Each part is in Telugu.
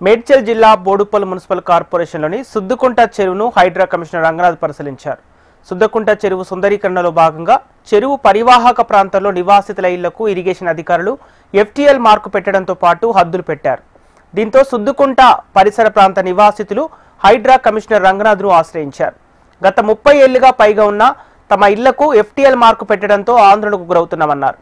మేడ్చల్ జిల్లా బోడుప్పల్ మున్సిపల్ కార్పొరేషన్లోని సుద్దుకుంట చెరువును హైడ్రా కమిషనర్ రంగనాథ్ పరిశీలించారు. సుద్దుకుంట చెరువు సుందరీకరణలో భాగంగా చెరువు పరివాహక ప్రాంతంలో నివాసితుల ఇళ్లకు ఇరిగేషన్ అధికారులు FTL మార్కు పెట్టడంతో పాటు హద్దులు పెట్టారు. దీంతో సుద్దుకుంట పరిసర ప్రాంత నివాసితులు హైడ్రా కమిషనర్ రంగనాథ్ను ఆశ్రయించారు. గత 30 ఏళ్లుగా పైగా ఉన్న తమ ఇళ్లకు FTL మార్కు పెట్టడంతో ఆందోళనకు గురవుతున్నామన్నారు.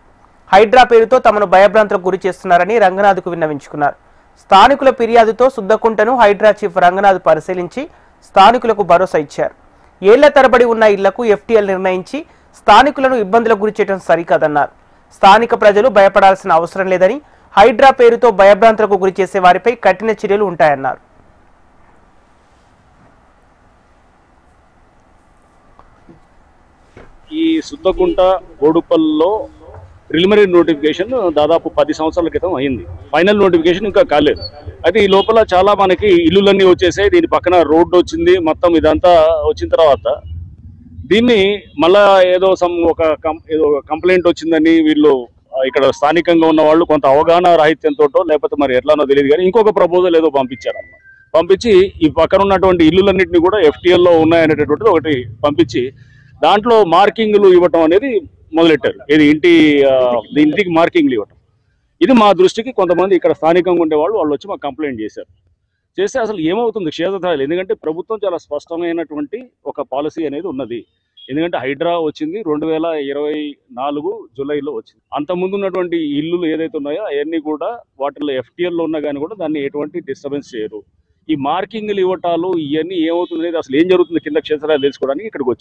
హైడ్రా పేరుతో తమను భయభ్రాంతులకు గురి చేస్తున్నారని రంగనాథ్కు విన్నవించుకున్నారు. స్థానికుల ఫిర్యాదుతో సుద్దకుంటను హైడ్రా చీఫ్ రంగనాథ్ పరిశీలించి స్థానికులకు భరోసా ఇచ్చారు. ఏళ్ల తరబడి ఉన్న ఇళ్లకు FTL నిర్ణయించి స్థానికులను ఇబ్బందులకు గురిచేయడం సరికాదన్నారు. స్థానిక ప్రజలు భయపడాల్సిన అవసరం లేదని, హైడ్రా పేరుతో భయభ్రాంతులకు గురి చేసే వారిపై కఠిన చర్యలు ఉంటాయన్నారు. ఈ సుద్దకుంట బోడుపల్లో ప్రిలిమినరీ నోటిఫికేషన్ దాదాపు 10 సంవత్సరాల క్రితం అయింది. ఫైనల్ నోటిఫికేషన్ ఇంకా కాలేదు. అయితే ఈ లోపల చాలా మనకి ఇల్లులన్నీ వచ్చేసాయి. దీని పక్కన రోడ్డు వచ్చింది. మొత్తం ఇదంతా వచ్చిన తర్వాత దీన్ని మళ్ళా ఏదో కంప్లైంట్ వచ్చిందని వీళ్ళు ఇక్కడ స్థానికంగా ఉన్న వాళ్ళు కొంత అవగాహన రాహిత్యంతో లేకపోతే మరి ఎట్లానో తెలియదు కానీ ఇంకొక ప్రపోజల్ ఏదో పంపించారన్నమాట. పంపించి ఈ పక్కన ఉన్నటువంటి ఇల్లులన్నింటినీ కూడా FTLలో ఉన్నాయనేటటువంటిది ఒకటి పంపించి దాంట్లో మార్కింగ్లు ఇవ్వటం అనేది మొదలెట్టారు. ఇది ఇంటికి మార్కింగ్లు ఇవ్వటం. ఇది మా దృష్టికి కొంతమంది ఇక్కడ స్థానికంగా ఉండేవాళ్ళు వచ్చి మాకు కంప్లైంట్ చేశారు. చేస్తే అసలు ఏమవుతుంది క్షేత్రస్థాయిలో, ఎందుకంటే ప్రభుత్వం చాలా స్పష్టమైనటువంటి ఒక పాలసీ అనేది ఉన్నది. ఎందుకంటే హైడ్రా వచ్చింది 2024 జూలైలో వచ్చింది. అంతకుముందు ఉన్నటువంటి ఇల్లులు ఏదైతే ఉన్నాయో అవన్నీ కూడా వాటిలో FTLలో ఉన్నా కానీ కూడా దాన్ని ఎటువంటి డిస్టర్బెన్స్ చేయరు. ఈ మార్కింగ్లు ఇవ్వటాలు ఇవన్నీ ఏమవుతుంది అనేది అసలు ఏం జరుగుతుంది కింద క్షేత్రస్థాయిలో తెలుసుకోవడానికి ఇక్కడికి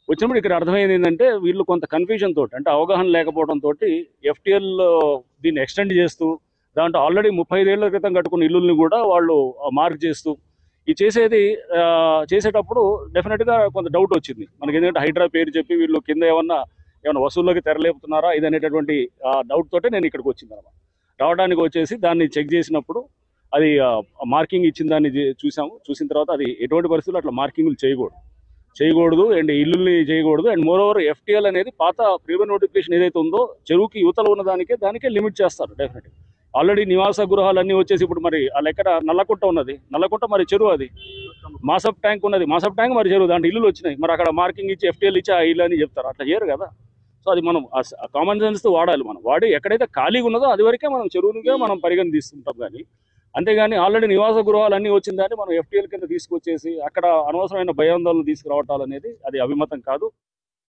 వచ్చినప్పుడు ఇక్కడ అర్థమైంది ఏంటంటే వీళ్ళు కొంత కన్ఫ్యూజన్ తోటి, అంటే అవగాహన లేకపోవడంతో FTL దీన్ని ఎక్స్టెండ్ చేస్తూ దాంట్లో ఆల్రెడీ 35 ఏళ్ల క్రితం కట్టుకున్న ఇల్లుల్ని కూడా వాళ్ళు మార్క్ చేస్తూ ఈ చేసేటప్పుడు డెఫినెట్గా కొంత డౌట్ వచ్చింది మనకి. ఎందుకంటే హైడ్రా పేరు చెప్పి వీళ్ళు కింద ఏమన్నా వసూళ్ళకి తెరలేపుతున్నారా ఇది అనేటటువంటి డౌట్ తోటే నేను ఇక్కడికి వచ్చింది అనమాట. రావడానికి వచ్చేసి దాన్ని చెక్ చేసినప్పుడు అది మార్కింగ్ ఇచ్చిన దాన్ని చూసిన తర్వాత అది ఎటువంటి పరిస్థితుల్లో అట్లా మార్కింగ్లు చేయకూడదు అండ్ ఇల్లుల్ని చేయకూడదు. అండ్ మోరోవర్ FTL అనేది పాత ప్రీవియస్ నోటిఫికేషన్ ఏదైతే ఉందో చెరువుకి యువతలో ఉన్న దానికే లిమిట్ చేస్తారు డెఫినెట్గా. ఆల్రెడీ నివాస గృహాలన్నీ వచ్చేసి ఇప్పుడు మరి ఆ లెక్కన నల్లకుంట ఉన్నది, నల్లకుంట మరి చెరువు, అది మాసప్ ట్యాంక్ ఉన్నది, మాసప్ ట్యాంక్ మరి చెరువు, దాంట్లో ఇల్లులు వచ్చినాయి. మరి అక్కడ మార్కింగ్ ఇచ్చి FTL ఇచ్చి ఆ ఇల్లు అని చెప్తారు, అట్లా చేయరు కదా. సో అది మనం కామన్ సెన్స్తో వాడాలి. మనం వాడి ఎక్కడైతే ఖాళీగా ఉన్నదో అది వరకే మనం చెరువునిగా మనం పరిగణ తీసుకుంటాం. కానీ అంతేగాని ఆల్రెడీ నివాస గృహాలు అన్నీ వచ్చిందని మనం FTL కింద తీసుకొచ్చేసి అక్కడ అనవసరమైన భయాందోళన తీసుకురావటాలు అనేది అది అభిమతం కాదు.